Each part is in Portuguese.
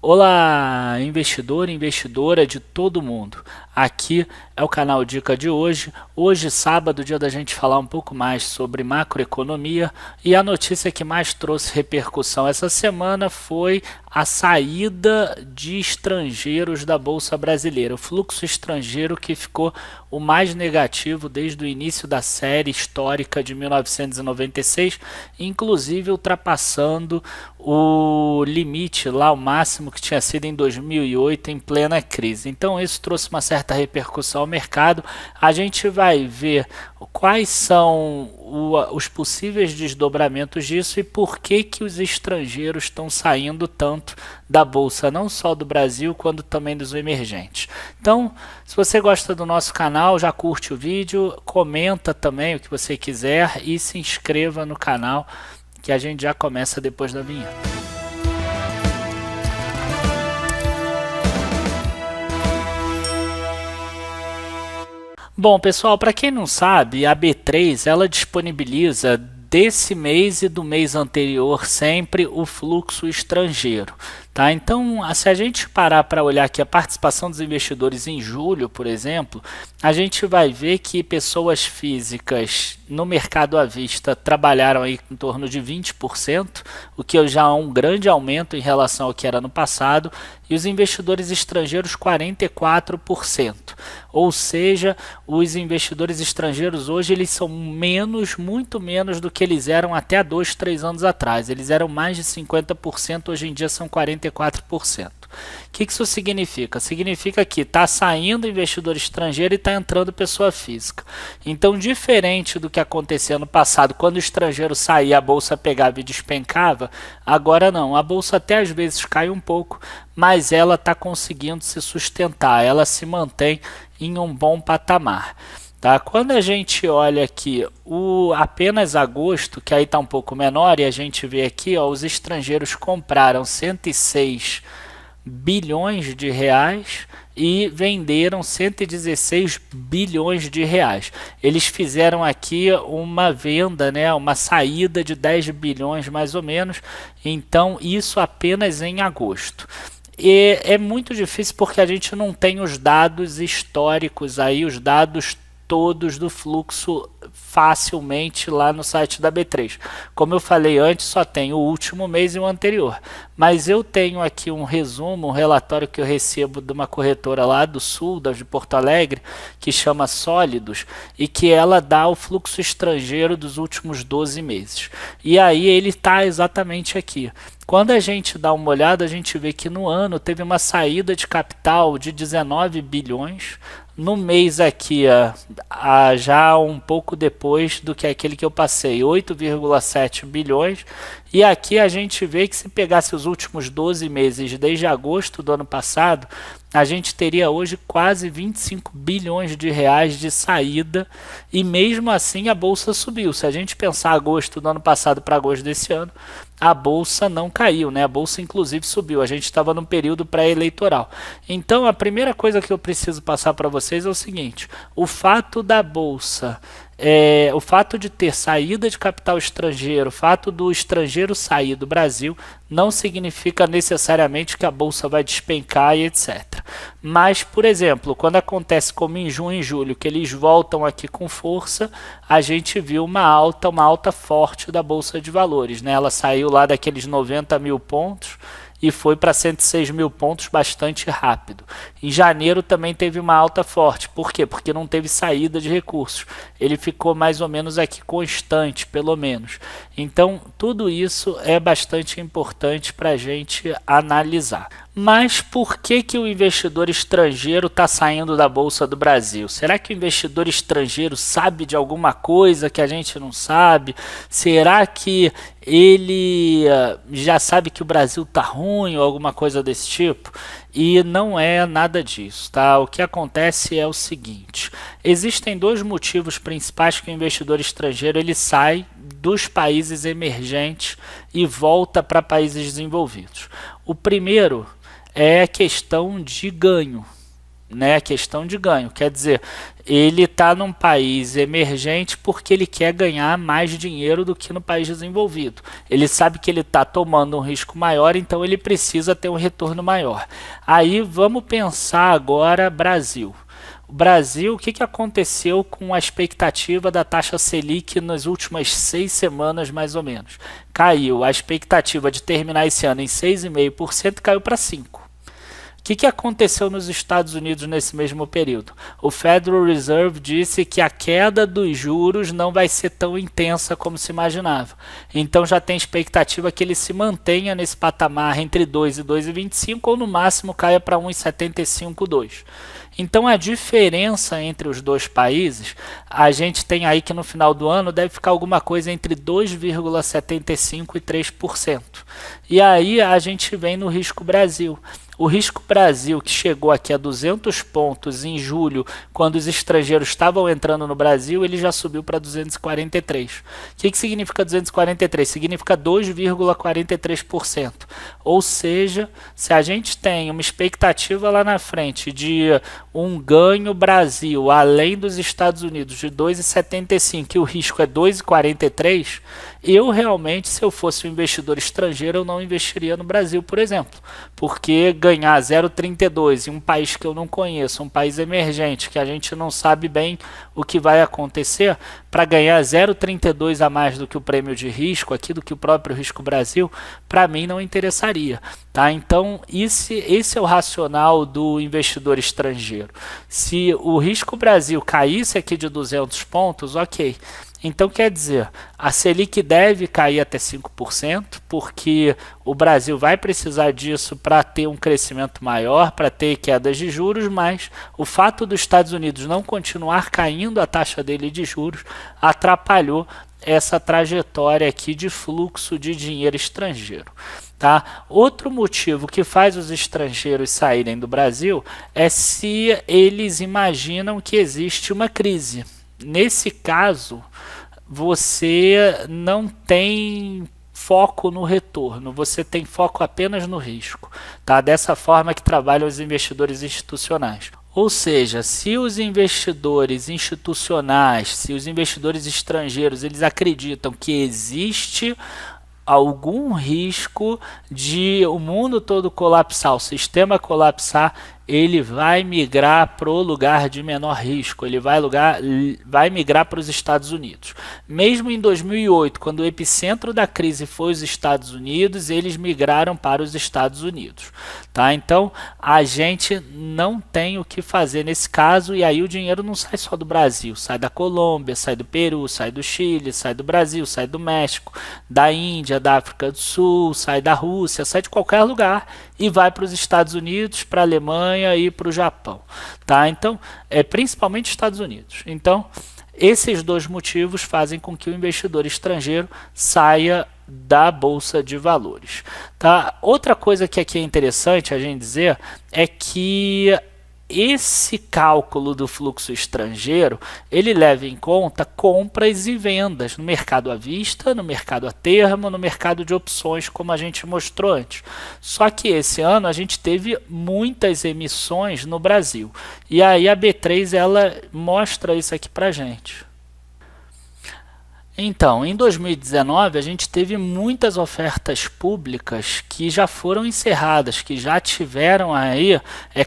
Olá, investidor e investidora de todo mundo. Aqui é o canal Dica de hoje. Hoje, sábado, dia da gente falar um pouco mais sobre macroeconomia, e a notícia que mais trouxe repercussão essa semana foi a saída de estrangeiros da Bolsa Brasileira. O fluxo estrangeiro que ficou o mais negativo desde o início da série histórica de 1996, inclusive ultrapassando o limite lá, o máximo que tinha sido em 2008, em plena crise. Então isso trouxe uma certa repercussão ao mercado. A gente vai ver quais são os possíveis desdobramentos disso e por que os estrangeiros estão saindo tanto da Bolsa, não só do Brasil, quanto também dos emergentes. Então, se você gosta do nosso canal, já curte o vídeo, comenta também o que você quiser e se inscreva no canal, que a gente já começa depois da vinheta. Bom, pessoal, para quem não sabe, a B3 ela disponibiliza desse mês e do mês anterior sempre o fluxo estrangeiro. Tá? Então, se a gente parar para olhar aqui a participação dos investidores em julho, por exemplo, a gente vai ver que pessoas físicas no mercado à vista trabalharam aí em torno de 20%, o que já é um grande aumento em relação ao que era no passado, e os investidores estrangeiros 44%. Ou seja, os investidores estrangeiros hoje eles são muito menos do que eles eram até há 2, 3 anos atrás. Eles eram mais de 50%, hoje em dia são 44%. O que isso significa? Significa que está saindo investidor estrangeiro e está entrando pessoa física. Então, diferente do que acontecia no passado, quando o estrangeiro saía, a bolsa pegava e despencava, agora não. A bolsa até às vezes cai um pouco, mas ela está conseguindo se sustentar, ela se mantém em um bom patamar. Tá? Quando a gente olha aqui apenas agosto, que aí está um pouco menor, e a gente vê aqui, ó, os estrangeiros compraram 106 bilhões de reais e venderam 116 bilhões de reais. Eles fizeram aqui uma venda, né, uma saída de 10 bilhões mais ou menos, então isso apenas em agosto. E é muito difícil porque a gente não tem os dados históricos aí, os dados todos do fluxo facilmente lá no site da B3. Como eu falei antes, só tem o último mês e o anterior. Mas eu tenho aqui um resumo, um relatório que eu recebo de uma corretora lá do sul, de Porto Alegre, que chama Sólidos, e que ela dá o fluxo estrangeiro dos últimos 12 meses. E aí ele está exatamente aqui. Quando a gente dá uma olhada, a gente vê que no ano teve uma saída de capital de 19 bilhões, no mês aqui, já um pouco depois do que aquele que eu passei, 8,7 bilhões, e aqui a gente vê que se pegasse os últimos 12 meses, desde agosto do ano passado, a gente teria hoje quase 25 bilhões de reais de saída, e mesmo assim a bolsa subiu. Se a gente pensar agosto do ano passado para agosto desse ano, a bolsa não caiu, né? A bolsa inclusive subiu, a gente estava num período pré-eleitoral. Então a primeira coisa que eu preciso passar para vocês é o seguinte: o fato da bolsa, o fato de ter saída de capital estrangeiro, o fato do estrangeiro sair do Brasil, não significa necessariamente que a bolsa vai despencar e etc. Mas, por exemplo, quando acontece como em junho e julho, que eles voltam aqui com força, a gente viu uma alta forte da Bolsa de Valores, né? Ela saiu lá daqueles 90 mil pontos e foi para 106 mil pontos bastante rápido. Em janeiro também teve uma alta forte. Por quê? Porque não teve saída de recursos. Ele ficou mais ou menos aqui constante, pelo menos. Então, tudo isso é bastante importante para a gente analisar. Mas por que o investidor estrangeiro está saindo da Bolsa do Brasil? Será que o investidor estrangeiro sabe de alguma coisa que a gente não sabe? Será que ele já sabe que o Brasil está ruim ou alguma coisa desse tipo? E não é nada disso, tá? O que acontece é o seguinte: existem dois motivos principais que o investidor estrangeiro ele sai dos países emergentes e volta para países desenvolvidos. O primeiro é a questão de ganho. né? Questão de ganho. Quer dizer, ele está num país emergente porque ele quer ganhar mais dinheiro do que no país desenvolvido. Ele sabe que ele está tomando um risco maior, então ele precisa ter um retorno maior. Aí vamos pensar agora Brasil. O Brasil, o que aconteceu com a expectativa da taxa Selic nas últimas 6 semanas, mais ou menos? Caiu. A expectativa de terminar esse ano em 6,5% caiu para 5%. O que aconteceu nos Estados Unidos nesse mesmo período? O Federal Reserve disse que a queda dos juros não vai ser tão intensa como se imaginava. Então já tem expectativa que ele se mantenha nesse patamar entre 2 e 2,25 ou no máximo caia para 1,75, 2. Então a diferença entre os dois países, a gente tem aí que no final do ano deve ficar alguma coisa entre 2,75% e 3%. E aí a gente vem no risco Brasil. O risco Brasil, que chegou aqui a 200 pontos em julho, quando os estrangeiros estavam entrando no Brasil, ele já subiu para 243. O que significa 243? Significa 2,43%. Ou seja, se a gente tem uma expectativa lá na frente de um ganho Brasil, além dos Estados Unidos, de 2,75 e o risco é 2,43, eu realmente, se eu fosse um investidor estrangeiro, eu não investiria no Brasil, por exemplo, porque ganhar 0,32 em um país que eu não conheço, um país emergente, que a gente não sabe bem o que vai acontecer, para ganhar 0,32 a mais do que o prêmio de risco, aqui do que o próprio risco Brasil, para mim não interessaria. Tá? Então, esse é o racional do investidor estrangeiro. Se o risco Brasil caísse aqui de 200 pontos, ok. Então, quer dizer, a Selic deve cair até 5%, porque o Brasil vai precisar disso para ter um crescimento maior, para ter quedas de juros, mas o fato dos Estados Unidos não continuar caindo a taxa dele de juros atrapalhou essa trajetória aqui de fluxo de dinheiro estrangeiro. Tá? Outro motivo que faz os estrangeiros saírem do Brasil é se eles imaginam que existe uma crise. Nesse caso, você não tem foco no retorno, você tem foco apenas no risco. Tá? Dessa forma que trabalham os investidores institucionais. Ou seja, se os investidores institucionais, se os investidores estrangeiros, eles acreditam que existe algum risco de o mundo todo colapsar, o sistema colapsar, ele vai migrar para o lugar de menor risco, ele vai migrar para os Estados Unidos. Mesmo em 2008, quando o epicentro da crise foi os Estados Unidos, eles migraram para os Estados Unidos. Tá? Então, a gente não tem o que fazer nesse caso, e aí o dinheiro não sai só do Brasil, sai da Colômbia, sai do Peru, sai do Chile, sai do Brasil, sai do México, da Índia, da África do Sul, sai da Rússia, sai de qualquer lugar e vai para os Estados Unidos, para a Alemanha e para o Japão. Tá? Então, principalmente Estados Unidos. Então, esses dois motivos fazem com que o investidor estrangeiro saia da Bolsa de Valores. Tá? Outra coisa que aqui é interessante a gente dizer é que esse cálculo do fluxo estrangeiro, ele leva em conta compras e vendas no mercado à vista, no mercado a termo, no mercado de opções, como a gente mostrou antes. Só que esse ano a gente teve muitas emissões no Brasil. E aí a B3 ela mostra isso aqui para a gente. Então, em 2019, a gente teve muitas ofertas públicas que já foram encerradas, que já tiveram aí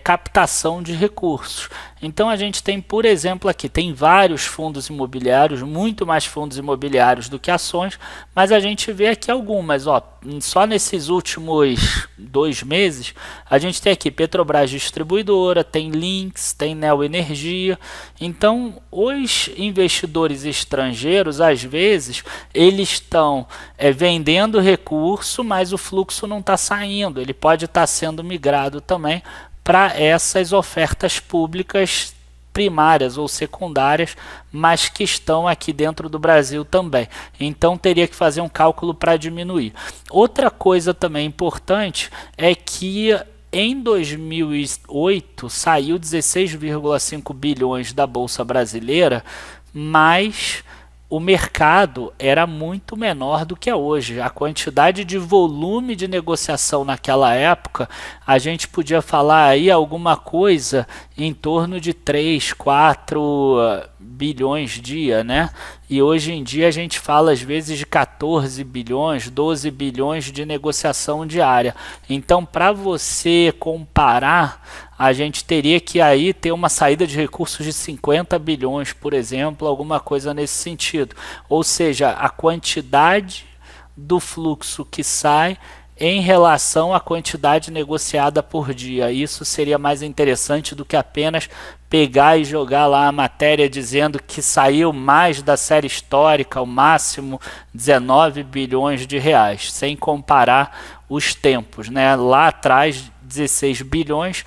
captação de recursos. Então, a gente tem, por exemplo, aqui, tem vários fundos imobiliários, muito mais fundos imobiliários do que ações, mas a gente vê aqui algumas, ó, só nesses últimos 2 meses, a gente tem aqui Petrobras Distribuidora, tem Linx, tem Neo Energia. Então, os investidores estrangeiros, às vezes, eles estão vendendo recurso, mas o fluxo não está saindo, ele pode estar sendo migrado também para essas ofertas públicas primárias ou secundárias, mas que estão aqui dentro do Brasil também. Então teria que fazer um cálculo para diminuir. Outra coisa também importante é que em 2008 saiu 16,5 bilhões da Bolsa Brasileira, mas o mercado era muito menor do que é hoje. A quantidade de volume de negociação naquela época, a gente podia falar aí alguma coisa em torno de 3, 4 bilhões dia, né? E hoje em dia a gente fala às vezes de 14 bilhões, 12 bilhões de negociação diária. Então, para você comparar, a gente teria que aí ter uma saída de recursos de 50 bilhões, por exemplo, alguma coisa nesse sentido. Ou seja, a quantidade do fluxo que sai em relação à quantidade negociada por dia. Isso seria mais interessante do que apenas pegar e jogar lá a matéria dizendo que saiu mais da série histórica, o máximo 19 bilhões de reais, sem comparar os tempos, né? Lá atrás, 16 bilhões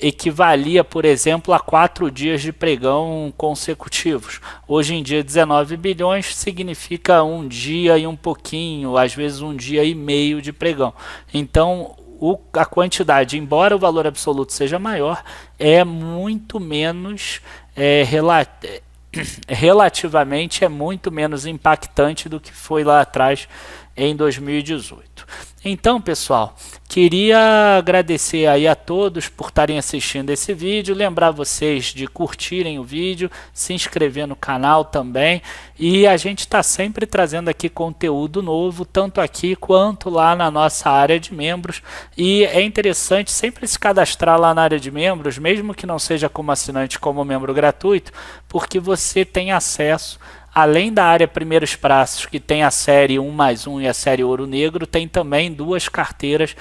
equivalia, por exemplo, a 4 dias de pregão consecutivos. Hoje em dia, 19 bilhões significa um dia e um pouquinho, às vezes um dia e meio de pregão. Então, a quantidade, embora o valor absoluto seja maior, é muito menos relativamente é muito menos impactante do que foi lá atrás em 2018. Então, pessoal, queria agradecer aí a todos por estarem assistindo esse vídeo, lembrar vocês de curtirem o vídeo, se inscrever no canal também, e a gente está sempre trazendo aqui conteúdo novo, tanto aqui quanto lá na nossa área de membros, e é interessante sempre se cadastrar lá na área de membros, mesmo que não seja como assinante, como membro gratuito, porque você tem acesso, além da área Primeiros Passos, que tem a série 1+1 e a série Ouro Negro, tem também 2 carteiras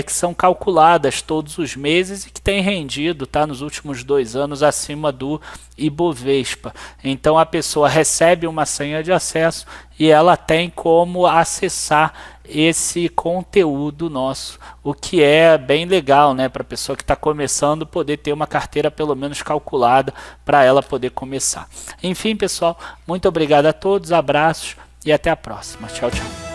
que são calculadas todos os meses e que tem rendido, tá, nos últimos 2 anos acima do Ibovespa. Então a pessoa recebe uma senha de acesso e ela tem como acessar esse conteúdo nosso, o que é bem legal, né, para a pessoa que está começando poder ter uma carteira pelo menos calculada para ela poder começar. Enfim, pessoal, muito obrigado a todos, abraços e até a próxima. Tchau, tchau.